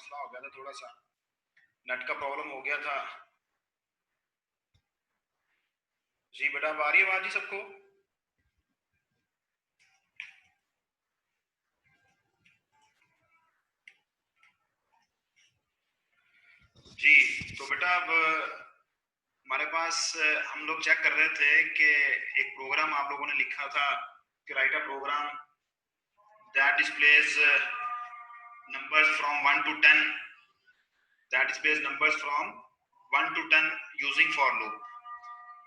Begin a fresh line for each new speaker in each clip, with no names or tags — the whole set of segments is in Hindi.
मसला हो गया था, थोड़ा सा नेट का प्रॉब्लम हो गया था। जी बेटा, अब आ रही है आवाज जी सबको? जी तो बेटा, अब हमारे पास हम लोग चेक कर रहे थे कि एक प्रोग्राम आप लोगों ने लिखा था कि write a program that displays numbers from 1 to 10, that displays numbers from 1 to 10 using for loop।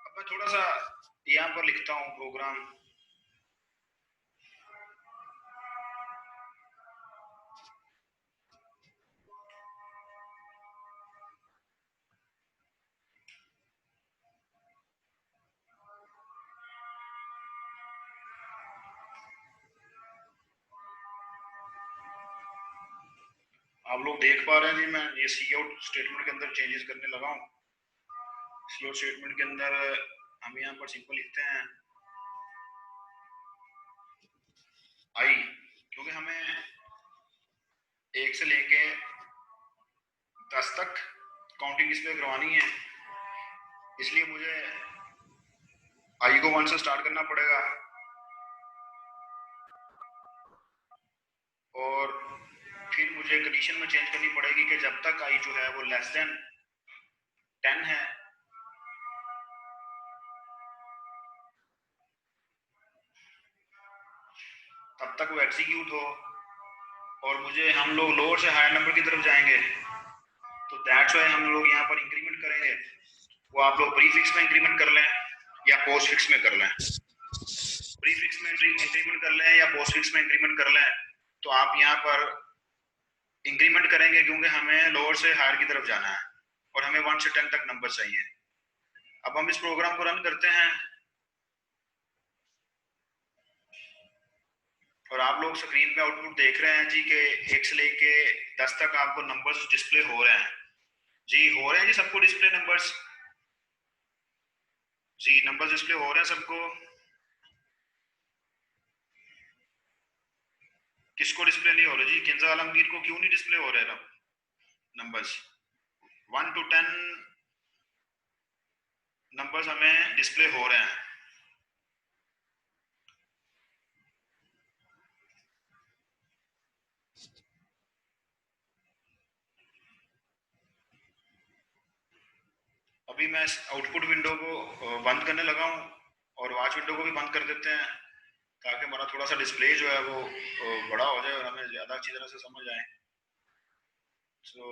अब मैं थोड़ा सा यहाँ पर लिखता हूँ प्रोग्राम। आप लोग देख पा रहे हैं जी, मैं ये सी आउट स्टेटमेंट के अंदर चेंजेस करने लगा हूँ। सी आउट स्टेटमेंट के अंदर हम यहाँ पर सिंपल लिखते हैं आई, क्योंकि हमें 1 से लेके 10 तक काउंटिंग डिस्प्ले करवानी है, इसलिए मुझे आई को 1 से स्टार्ट करना पड़ेगा और फिर मुझे कंडीशन में चेंज करनी पड़ेगी कि जब तक आई जो है वो लेस देन 10 है तब तक वो एग्जीक्यूट हो, और मुझे हम लोग लोअर से हायर नंबर की तरफ जाएंगे तो दैट्स व्हाई हम लोग यहाँ पर इंक्रीमेंट करेंगे। वो आप लोग प्रीफिक्स में इंक्रीमेंट कर लें या पोस्ट फिक्स में कर लें। प्रीफिक्स में इंक्रीमेंट कर लें या पोस्ट फिक्स में इंक्रीमेंट कर लें, तो आप यहाँ पर इंक्रीमेंट करेंगे क्योंकि हमें लोअर से हायर की तरफ जाना है और हमें 1 से 10 तक नंबर चाहिए। अब हम इस प्रोग्राम को रन करते हैं और आप लोग स्क्रीन पे आउटपुट देख रहे हैं जी कि 1 से लेके 10 तक आपको नंबर्स डिस्प्ले हो रहे हैं। जी हो रहे हैं जी सबको डिस्प्ले नंबर्स? जी नंबर्स डिस्प्ले हो रहे हैं सबको? किसको डिस्प्ले नहीं हो रहे जी? किंजा आलमगीर को क्यों नहीं डिस्प्ले हो रहे नंबर्स? 1 to 10 नंबर्स हमें डिस्प्ले हो रहे हैं। अभी मैं इस आउटपुट विंडो को बंद करने लगा हूं और वॉच विंडो को भी बंद कर देते हैं ताकि हमारा थोड़ा सा डिस्प्ले जो है वो बड़ा हो जाए और हमें ज़्यादा अच्छी तरह से समझ आए। सो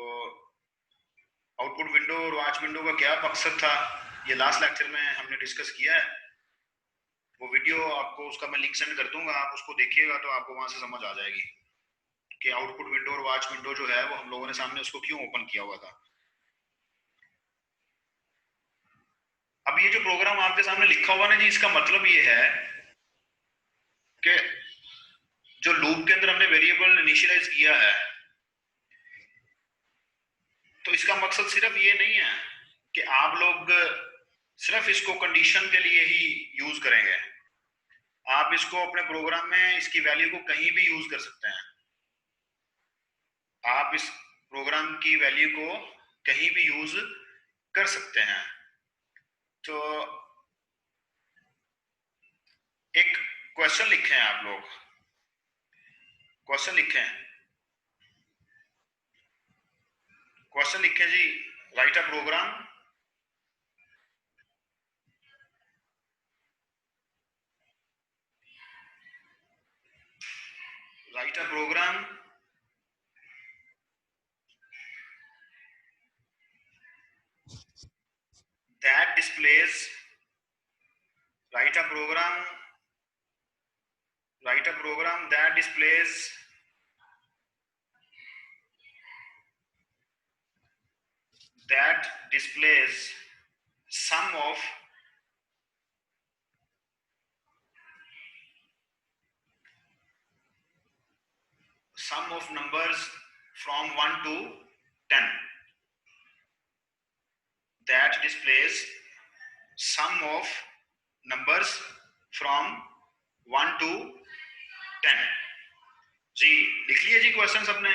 आउटपुट विंडो और वॉच विंडो का क्या मकसद था, ये लास्ट लेक्चर में हमने डिस्कस किया है। वो वीडियो आपको उसका मैं लिंक सेंड कर दूंगा, आप उसको देखिएगा तो आपको वहां से समझ आ जाएगी कि आउटपुट विंडो और वॉच विंडो जो है वो हम लोगों ने सामने उसको क्यों ओपन किया हुआ था। अब ये जो प्रोग्राम आपके सामने लिखा हुआ ना जी, इसका मतलब ये है कि जो लूप के अंदर हमने वेरिएबल इनिशियलाइज किया है, तो इसका मकसद सिर्फ ये नहीं है कि आप लोग सिर्फ इसको कंडीशन के लिए ही यूज करेंगे। आप इसको अपने प्रोग्राम में इसकी वैल्यू को कहीं भी यूज कर सकते हैं। आप इस प्रोग्राम की वैल्यू को कहीं भी यूज कर सकते हैं। तो एक क्वेश्चन लिखें आप लोग, क्वेश्चन लिखें, क्वेश्चन लिखें जी, write a program write a program that displays write a program that displays sum of numbers from 1 to 10, that displays sum of numbers from 1 to 10। जी लिख लिया जी क्वेश्चन सबने?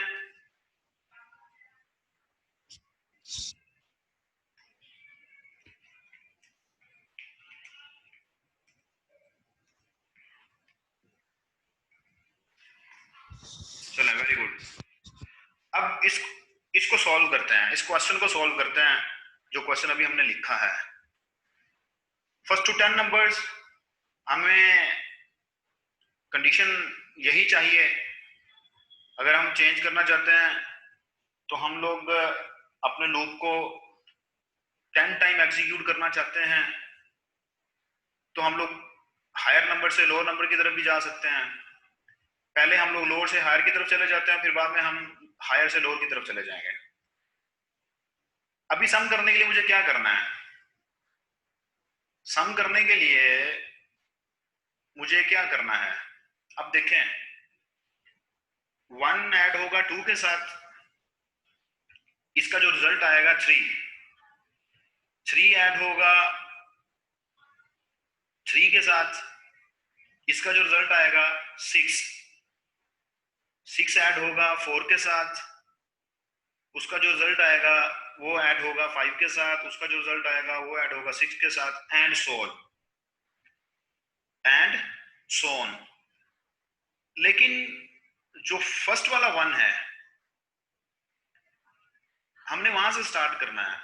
इसको सॉल्व करते हैं, इस क्वेश्चन को सॉल्व करते हैं, जो क्वेश्चन अभी हमने लिखा है। फर्स्ट टू 10 नंबर्स, हमें कंडीशन यही चाहिए। अगर हम चेंज करना चाहते हैं तो हम लोग अपने लूप को 10 टाइम एग्जीक्यूट करना चाहते हैं, तो हम लोग हायर नंबर से लोअर नंबर की तरफ भी जा सकते हैं। पहले हम लोग लोअर से हायर की तरफ चले जाते हैं, फिर बाद में हम हायर से लोअर की तरफ चले जाएंगे। अभी सम करने के लिए मुझे क्या करना है? सम करने के लिए मुझे क्या करना है? अब देखें, 1 ऐड होगा 2 के साथ, इसका जो रिजल्ट आएगा 3 ऐड होगा 3 के साथ, इसका जो रिजल्ट आएगा 6 ऐड होगा 4 के साथ, उसका जो रिजल्ट आएगा वो ऐड होगा 5 के साथ, उसका जो रिजल्ट आएगा वो ऐड होगा 6 के साथ, एंड सो ऑन। लेकिन जो फर्स्ट वाला 1 है, हमने वहां से स्टार्ट करना है।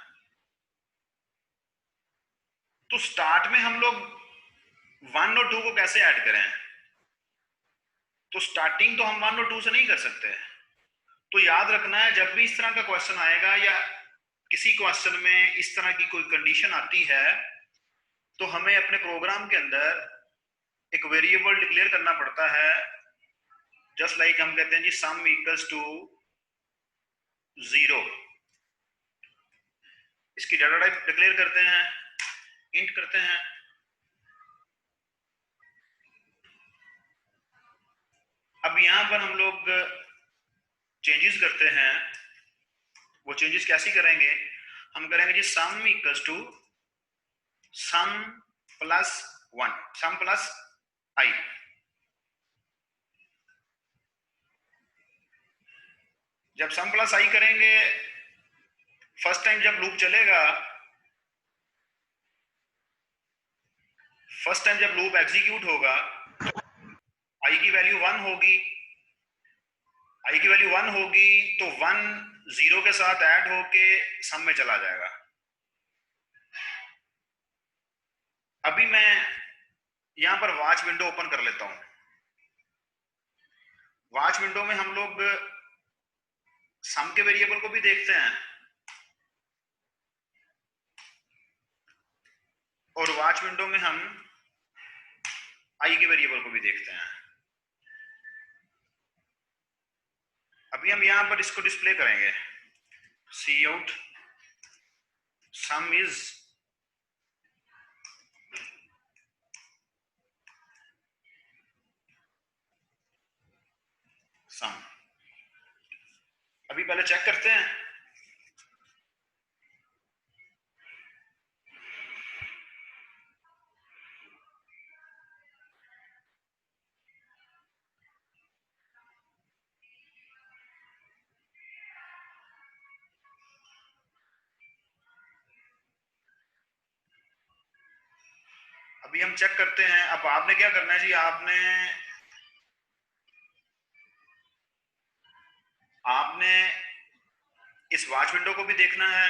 तो स्टार्ट में हम लोग 1 और 2 को कैसे ऐड करें? तो स्टार्टिंग तो हम 1 और 2 से नहीं कर सकते। तो याद रखना है, जब भी इस तरह का क्वेश्चन आएगा या किसी क्वेश्चन में इस तरह की कोई कंडीशन आती है, तो हमें अपने प्रोग्राम के अंदर एक वेरिएबल डिक्लेयर करना पड़ता है। जस्ट लाइक हम कहते हैं जी सम इक्वल्स टू 0, इसकी डाटा टाइप डिक्लेयर करते हैं, इंट करते हैं। अब यहां पर हम लोग चेंजेस करते हैं। वो चेंजेस कैसे करेंगे? हम करेंगे जी sum equals to sum plus 1, sum plus i. जब सम प्लस आई करेंगे, फर्स्ट टाइम जब लूप चलेगा, फर्स्ट टाइम जब लूप एग्जीक्यूट होगा, आई की वैल्यू 1 होगी। आई की वैल्यू 1 होगी तो 1 0 के साथ ऐड होके सम में चला जाएगा। अभी मैं यहां पर वॉच विंडो ओपन कर लेता हूं। वॉच विंडो में हम लोग सम के वेरिएबल को भी देखते हैं और वॉच विंडो में हम आई के वेरिएबल को भी देखते हैं। अभी हम यहां पर इसको डिस्प्ले करेंगे, सी आउट सम इज सम। अभी पहले चेक करते हैं। अभी हम चेक करते हैं। अब आपने क्या करना है जी, आपने इस वॉच विंडो को भी देखना है,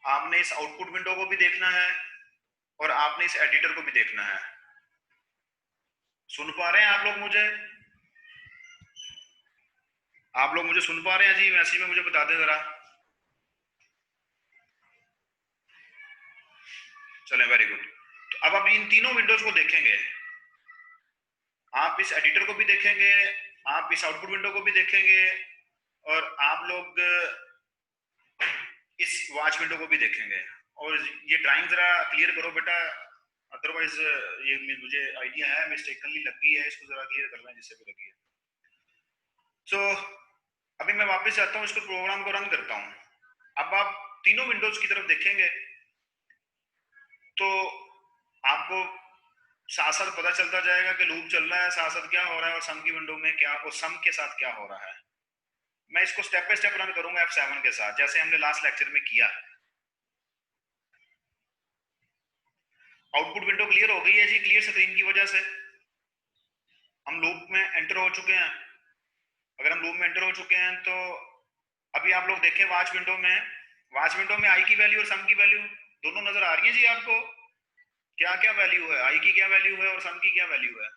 आपने इस आउटपुट विंडो को भी देखना है और आपने इस एडिटर को भी देखना है। सुन पा रहे हैं आप लोग मुझे? आप लोग मुझे सुन पा रहे हैं जी? मैसेज में मुझे बता दें जरा। चलें, वेरी गुड। तो अब आप इन तीनों विंडोज को देखेंगे, आप इस एडिटर को भी देखेंगे, आप इस आउटपुट विंडो को भी देखेंगे और आप लोग इस वॉच विंडो को भी देखेंगे। और ये ड्राइंग जरा क्लियर करो बेटा, अदरवाइज ये मुझे आइडिया है मिस्टेकनली लगी है, इसको जरा क्लियर करना है जिससे भी लगी है। सो अभी मैं वापस जाता हूँ, इसको प्रोग्राम को रन करता हूँ। अब आप तीनों विंडोज की तरफ देखेंगे तो आपको साथ साथ पता चलता जाएगा कि लूप चल रहा है, साथ साथ क्या हो रहा है और सम की विंडो में क्या और सम के साथ क्या हो रहा है। मैं इसको स्टेप बाय स्टेप रन करूंगा F7 के साथ, जैसे हमने लास्ट लेक्चर में किया। आउटपुट विंडो क्लियर हो गई है जी, क्लियर स्क्रीन की वजह से हम लूप में एंटर हो चुके हैं। अगर हम लूप में एंटर हो चुके हैं तो अभी आप लोग देखें वॉच विंडो में आई की वैल्यू और सम की वैल्यू दोनों नजर आ रही है जी आपको? क्या क्या वैल्यू है, आई की क्या वैल्यू है और सम की क्या वैल्यू है?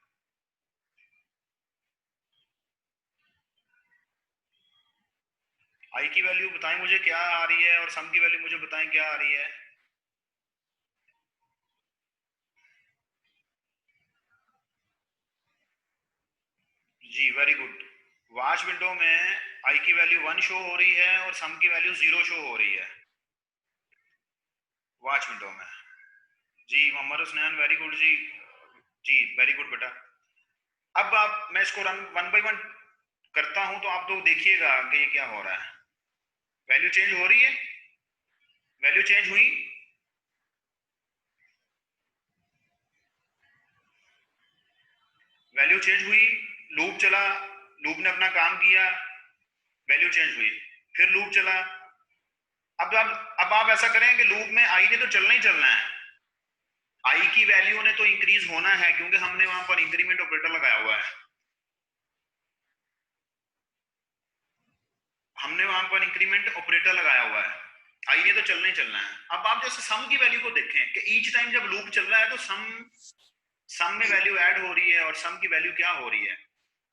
आई की वैल्यू बताएं मुझे क्या आ रही है, और सम की वैल्यू मुझे बताएं क्या आ रही है। जी वेरी गुड। वॉच विंडो में आई की वैल्यू 1 शो हो रही है और सम की वैल्यू 0 शो हो रही है वॉच विंडो में। जी मोहम्मद हुसनैन वेरी गुड जी। जी वेरी गुड बेटा। अब आप मैं इसको रन वन बाय वन करता हूं तो आप लोग देखिएगा कि ये क्या हो रहा है। वैल्यू चेंज हो रही है, वैल्यू चेंज हुई। वैल्यू चेंज हुई, लूप चला, लूप ने अपना काम किया, वैल्यू चेंज हुई, फिर लूप चला। अब आप ऐसा करें कि लूप में आई ने तो चलना ही चलना है। आई की वैल्यू ने तो इंक्रीज होना है क्योंकि हमने वहां पर इंक्रीमेंट ऑपरेटर लगाया हुआ है। हमने वहां पर इंक्रीमेंट ऑपरेटर लगाया हुआ है, आई ने तो चलना ही चलना है। अब आप जैसे सम की वैल्यू को देखें कि ईच टाइम जब लूप चल रहा है तो सम सम में वैल्यू ऐड हो रही है और सम की वैल्यू क्या हो रही है।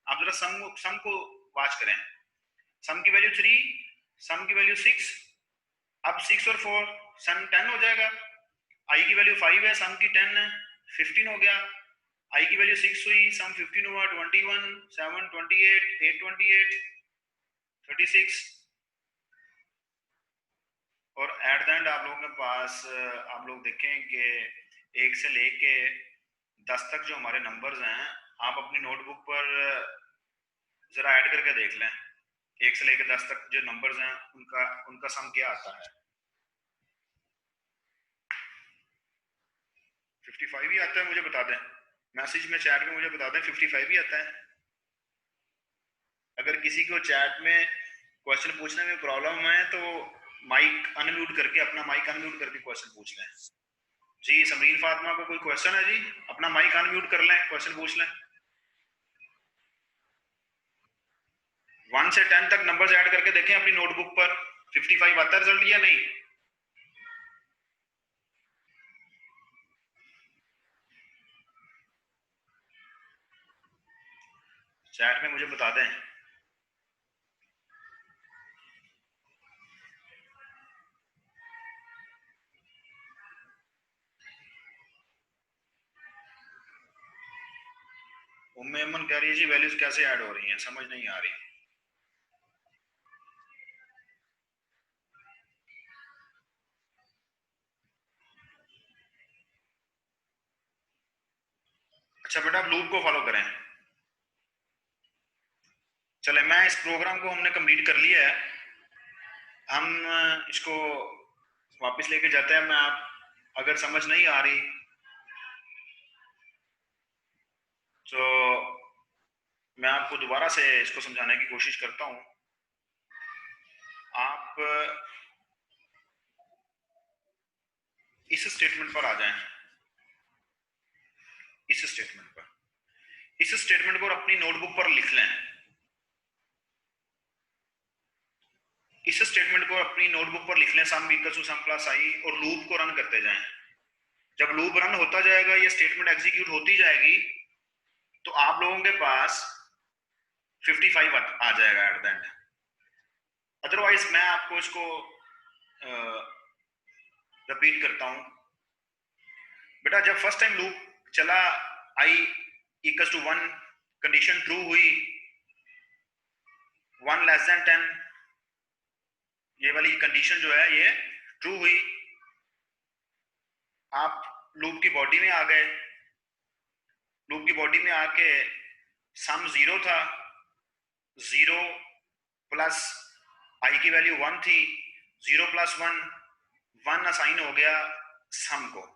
आप जरा सम को वॉच करें। सम की वैल्यू 3, सम की वैल्यू 6। अब 6 और 4 सम 10 हो जाएगा। आई की वैल्यू 5 है, सम की 10 है, 15 हो गया। आई की वैल्यू 6 हुई, सम 15 हुआ, 21, 7 28, 8 28, 36। और एट द एंड आप लोगों के पास आप लोग देखें कि 1 से लेके 10 तक जो हमारे नंबर्स हैं, आप अपनी नोटबुक पर जरा ऐड करके देख लें। 1 से लेकर 10 तक जो नंबर्स हैं उनका उनका सम क्या आता है। 55 ही आता है, मुझे बता दें मैसेज में, चैट में मुझे बता दें 55 ही आता है। अगर किसी को चैट में क्वेश्चन पूछने में प्रॉब्लम है तो माइक अनम्यूट करके, अपना माइक अनम्यूट करके क्वेश्चन पूछ लें। जी समरीन फातिमा को कोई क्वेश्चन है जी? अपना माइक अनम्यूट कर लें, क्वेश्चन पूछ लें। 1 से 10 तक नंबर्स ऐड करके देखें अपनी नोटबुक पर, 55 आता है रिजल्ट या नहीं? चैट में मुझे बता दें। उम्मे अमन कह रही है जी वैल्यूज कैसे ऐड हो रही हैं, समझ नहीं आ रही। अच्छा बेटा आप लूप को फॉलो करें। चले मैं इस प्रोग्राम को हमने कंप्लीट कर लिया है। हम इसको वापस लेके जाते हैं। मैं आप अगर समझ नहीं आ रही तो मैं आपको दोबारा से इसको समझाने की कोशिश करता हूँ। आप इस स्टेटमेंट पर आ जाएं। इस स्टेटमेंट पर, इस स्टेटमेंट को अपनी नोटबुक पर लिख लें। इस स्टेटमेंट को अपनी नोटबुक पर लिख लें, sum equal to sum plus i, और लूप को रन करते जाएं। जब लूप रन होता जाएगा, ये स्टेटमेंट एग्जीक्यूट होती जाएगी, तो आप लोगों के पास 55 आ जाएगा एट द एंड। अदरवाइज मैं आपको इसको रिपीट करता हूं। बेटा जब फर्स्ट टाइम लूप चला, I equal to 1, condition true हुई, 1 लेस देन 10, ये वाली कंडीशन जो है ये ट्रू हुई। आप लूप की बॉडी में आ गए। लूप की बॉडी में आके सम 0 था, 0 प्लस आई की वैल्यू 1 थी, 0 प्लस 1, 1 असाइन हो गया सम को।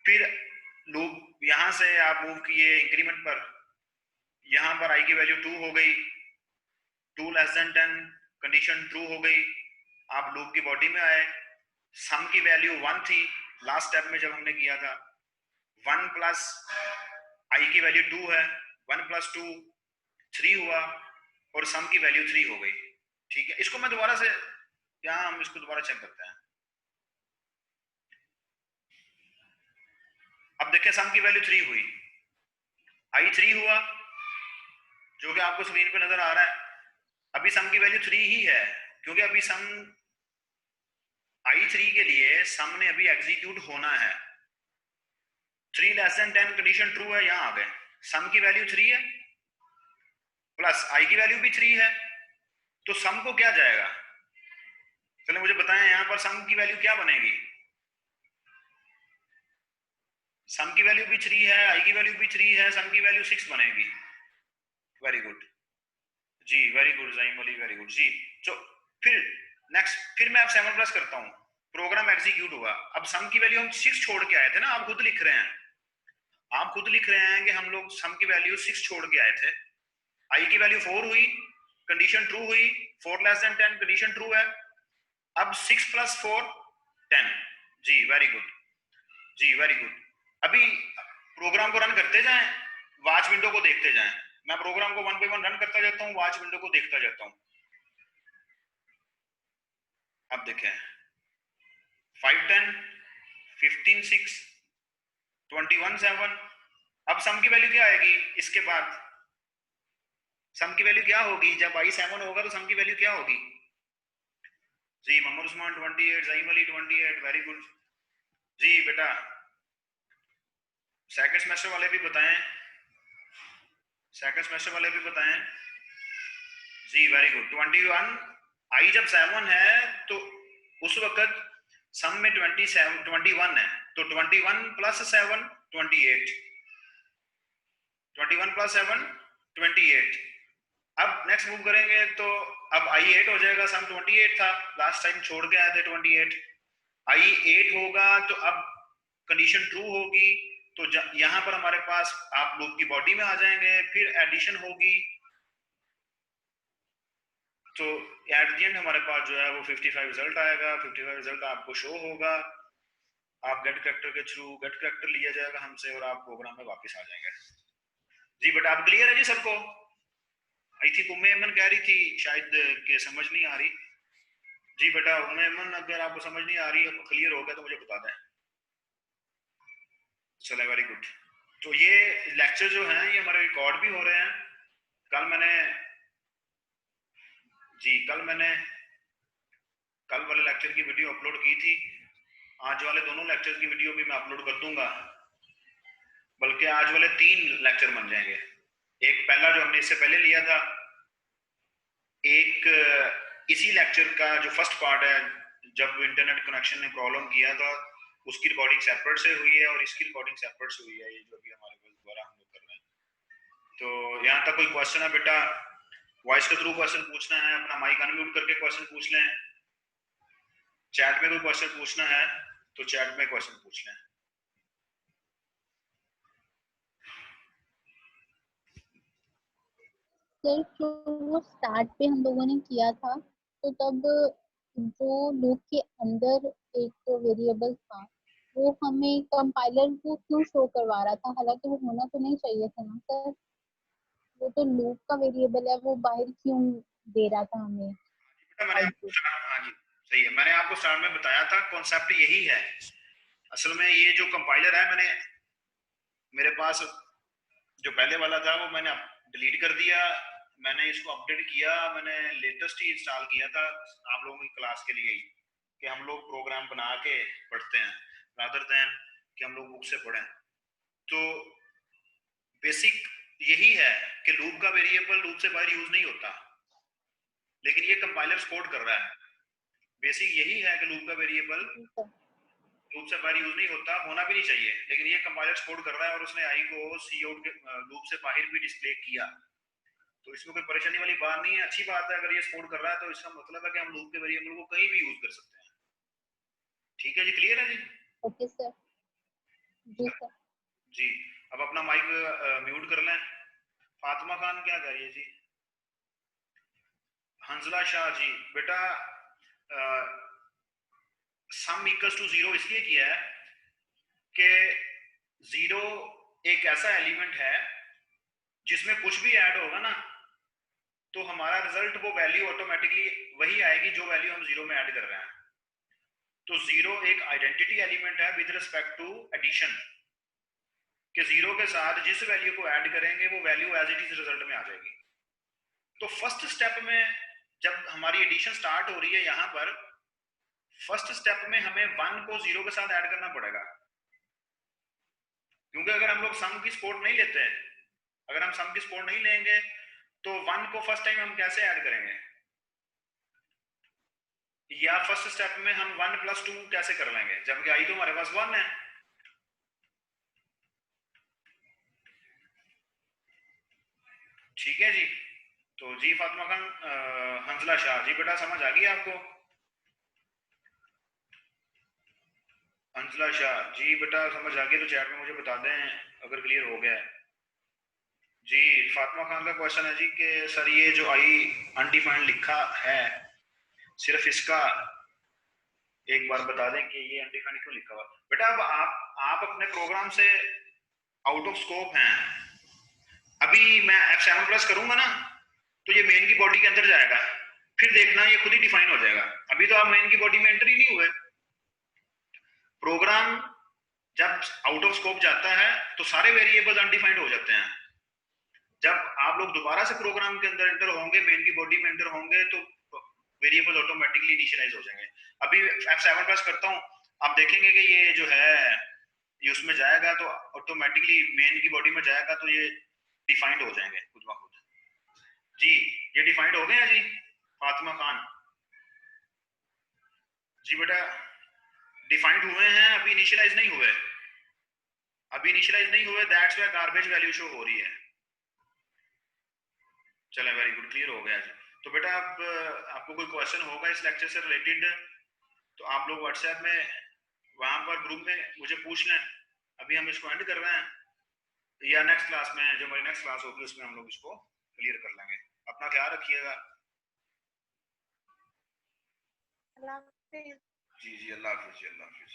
फिर लूप यहां से आप मूव किए इंक्रीमेंट पर, यहां पर आई की वैल्यू 2 हो गई, 2 लेस देन 10, कंडीशन ट्रू हो गई। आप लूप की बॉडी में आए, सम की वैल्यू 1 थी लास्ट स्टेप में जब हमने किया था, 1 प्लस आई की वैल्यू 2 है, 1 प्लस 2 3 हुआ, और सम की वैल्यू 3 हो गई। ठीक है, इसको मैं दोबारा से यहाँ हम इसको दोबारा चेक करते हैं। अब देखिए सम की वैल्यू 3 हुई, आई 3 हुआ जो कि आपको स्क्रीन पे नजर आ रहा है। अभी सम की वैल्यू 3 ही है क्योंकि अभी सम i3 के लिए सम ने अभी एग्जीक्यूट होना है। 3 लेस देन 10 कंडीशन ट्रू है, यहां आ गए, सम की वैल्यू 3 है प्लस आई की वैल्यू भी 3 है, तो सम को क्या जाएगा, चलो मुझे बताएं यहां पर सम की वैल्यू क्या बनेगी। सम की वैल्यू भी 3 है, आई की वैल्यू भी 3 है, सम की वैल्यू 6 बनेगी। वेरी गुड जी, वेरी गुड जाइम अली, वेरी गुड जी। तो फिर नेक्स्ट, फिर मैं अब 7 प्लस करता हूं, प्रोग्राम एग्जीक्यूट हुआ। अब सम की वैल्यू हम 6 छोड़ के आए थे ना, आप खुद लिख रहे हैं, आप खुद लिख रहे हैं कि हम लोग सम की वैल्यू 6 छोड़ के आए थे। आई की वैल्यू 4 हुई, कंडीशन ट्रू हुई, 4 लेस देन 10 कंडीशन ट्रू है। अब 6 प्लस 4 10 जी, वेरी गुड जी, वेरी गुड। अभी प्रोग्राम को रन करते जाएं, वॉच विंडो को देखते जाएं। मैं प्रोग्राम को 1 बाय 1 रन करता जाता हूं, वॉच विंडो को देखता जाता हूं। अब देखें 5 10 15 6 21 7। अब सम की वैल्यू क्या आएगी इसके बाद, सम की वैल्यू क्या होगी जब आई 7 होगा, तो सम की वैल्यू क्या होगी जी। मोहम्मद उस्मान 28, जाइम अली 28, वेरी गुड जी। बेटा सेकंड सेमेस्टर वाले भी बताएं, सेकंड सेमेस्टर वाले भी बताएं जी, वेरी गुड। 21, आई जब 7 है तो उस वक्त सम में 27 21 है, तो 21 प्लस 7 28, 21 प्लस 7 28। अब नेक्स्ट मूव करेंगे तो अब आई 8 हो जाएगा, सम 28 था, लास्ट टाइम छोड़ के आए थे 28, आई 8 होगा, तो अब कंडीशन ट्रू होगी, तो यहां पर हमारे पास आप लूप की बॉडी में आ जाएंगे, फिर एडिशन होगी, तो एट द एंड हमारे पास जो है वो 55 रिजल्ट आएगा। 55 रिजल्ट आपको शो होगा, आप गेट करेक्टर के थ्रू गेट करेक्टर लिया जाएगा हमसे और आप प्रोग्राम में वापस आ जाएंगे जी। बट आप क्लियर है जी सबको? आई थिंक उम्मे अमन कह रही थी शायद कि समझ नहीं आ रही जी। बेटा उम्मे अमन, अगर आपको समझ नहीं आ रही, आपको क्लियर हो गया तो मुझे बता दें। चले, वेरी गुड। तो ये लेक्चर जो हैं ये हमारे रिकॉर्ड भी हो रहे हैं। कल मैंने जी, कल वाले लेक्चर की वीडियो अपलोड की थी, आज वाले दोनों लेक्चर की वीडियो भी मैं अपलोड कर दूंगा, बल्कि आज वाले 3 लेक्चर बन जाएंगे। एक पहला जो हमने इससे पहले लिया था, एक इसी लेक्चर का जो फर्स्ट पार्ट है, जब इंटरनेट कनेक्शन ने प्रॉब्लम किया था, उसकी रिकॉर्डिंग सेपरेट से हुई है और इसकी रिकॉर्डिंग सेपरेट से हुई है, ये जो भी हमारे द्वारा हम लोग कर रहे हैं। तो यहाँ तक कोई क्वेश्चन है बेटा, वॉइस के थ्रू क्वेश्चन पूछना है, अपना माइक अनम्यूट करके क्वेश्चन पूछ लें। चैट में कोई क्वेश्चन पूछना है तो चैट में क्वेश्चन पूछ लें।
सर जो वो स्टार्ट पे हम लोगों ने किया था, तो तब जो लूप के अंदर एक वेरिएबल था वो हमें कंपाइलर को क्यों शो करवा रहा था, हालांकि वो होना तो नहीं चाहिए था ना सर। वो तो लूप का वेरिएबल है, वो बाहर क्यों दे रहा था हमें
बेटा मैंने आपको
आउटपुट?
हाँ जी सही है, मैंने आपको स्टार्ट में बताया था कॉन्सेप्ट यही है। असल में ये जो कंपाइलर है, मैंने मेरे पास जो पहले वाला था वो मैंने डिलीट कर दिया, मैंने इसको अपडेट किया, मैंने लेटेस्ट ही इंस्टॉल किया था आप लोगों की क्लास के लिए ही, कि हम लोग प्रोग्राम बना के पढ़ते हैं रादर देन कि हम लोग बुक से पढ़ें। तो बेसिक यही है कि लूप का वेरिएबल लूप से बाहर यूज नहीं होता, लेकिन ये कंपाइलर सपोर्ट कर रहा है। बेसिक यही है कि लूप का वेरिएबल लूप से बाहर यूज नहीं होता, होना भी नहीं चाहिए, लेकिन ये कंपाइलर सपोर्ट कर रहा है और उसने आई को सी आउट के लूप से बाहर भी डिस्प्ले किया, तो इसमें कोई परेशानी वाली बात नहीं है, अच्छी बात है। अगर ये सपोर्ट कर रहा है तो इसका मतलब है कि हम लूप के वेरिएबल को कहीं भी यूज कर सकते हैं। ठीक है जी, क्लियर है जी?
Okay sir. जी सर।
जी, अब अपना माइक म्यूट कर लें। फातिमा खान क्या कह रही है जी? हंसला शाह जी, बेटा सम इक्वल्स टू 0 इसलिए किया है कि 0 एक ऐसा एलिमेंट है जिसमें कुछ भी ऐड होगा ना तो हमारा रिजल्ट वो वैल्यू ऑटोमेटिकली वही आएगी जो वैल्यू हम जीरो में ऐड कर रहे हैं। तो जीरो एक आइडेंटिटी एलिमेंट है विद रिस्पेक्ट टू एडिशन, कि जीरो के साथ जिस वैल्यू को ऐड करेंगे वो value as it is result में आ जाएगी। तो फर्स्ट स्टेप में जब हमारी एडिशन स्टार्ट हो रही है, यहां पर फर्स्ट स्टेप में हमें वन को जीरो के साथ ऐड करना पड़ेगा, क्योंकि अगर हम लोग सम की सपोर्ट नहीं लेते हैं, अगर हम सम की सपोर्ट नहीं लेंगे तो वन को फर्स्ट टाइम हम कैसे ऐड करेंगे, या फर्स्ट स्टेप में हम वन प्लस टू कैसे कर लेंगे, जबकि आई तो हमारे पास वन है। ठीक है जी। तो जी फातिमा खान, हंसला शाह जी, बेटा समझ आ गई आपको? हंसला शाह जी बेटा समझ आ गई तो चैट में मुझे बता दें अगर क्लियर हो गया है। जी फातिमा खान का क्वेश्चन है जी कि सर ये जो आई अनडिफाइंड लिखा है, सिर्फ इसका एक बार बता दें कि ये अनडिफाइंड क्यों लिखा हुआ। बेटा अब आप अपने प्रोग्राम से आउट ऑफ स्कोप हैं। अभी मैं F7+ करूंगा ना, तो ये मेन की बॉडी के अंदर जाएगा, फिर देखना ये खुद ही डिफाइन हो जाएगा। अभी तो आप मेन की बॉडी में एंटर ही नहीं हुए। प्रोग्राम जब आउट ऑफ स्कोप जाता है तो सारे वेरिएबल अनडिफाइंड हो जाते हैं। जब आप लोग दोबारा से प्रोग्राम के अंदर एंटर होंगे, मेन की बॉडी में एंटर होंगे, तो वेरिएबल ऑटोमेटिकली इनिशियलाइज हो जाएंगे। अभी F7+ करता हूँ, आप देखेंगे कि ये जो है ये उसमें जाएगा तो ऑटोमेटिकली मेन की बॉडी में जाएगा, तो ये डिफाइंड हो जाएंगे खुद ब खुद। जी ये डिफाइंड हो गए हैं जी फातिमा खान जी। बेटा डिफाइंड हुए हैं, अभी इनिशियलाइज नहीं हुए, अभी इनिशियलाइज नहीं हुए, that's why garbage value show हो रही है। चले वेरी गुड, क्लियर हो गया जी। तो बेटा आप आपको कोई क्वेश्चन होगा इस लेक्चर से रिलेटेड तो आप लोग व्हाट्सएप में वहां पर ग्रुप में मुझे पूछ लें। अभी हम इसको एंड कर रहे हैं, या नेक्स्ट क्लास में जो हमारी नेक्स्ट क्लास होगी उसमें हम लोग इसको क्लियर कर लेंगे। अपना ख्याल रखिएगा। जी जी, अल्लाह हाफिज जी, अल्लाह हाफिज।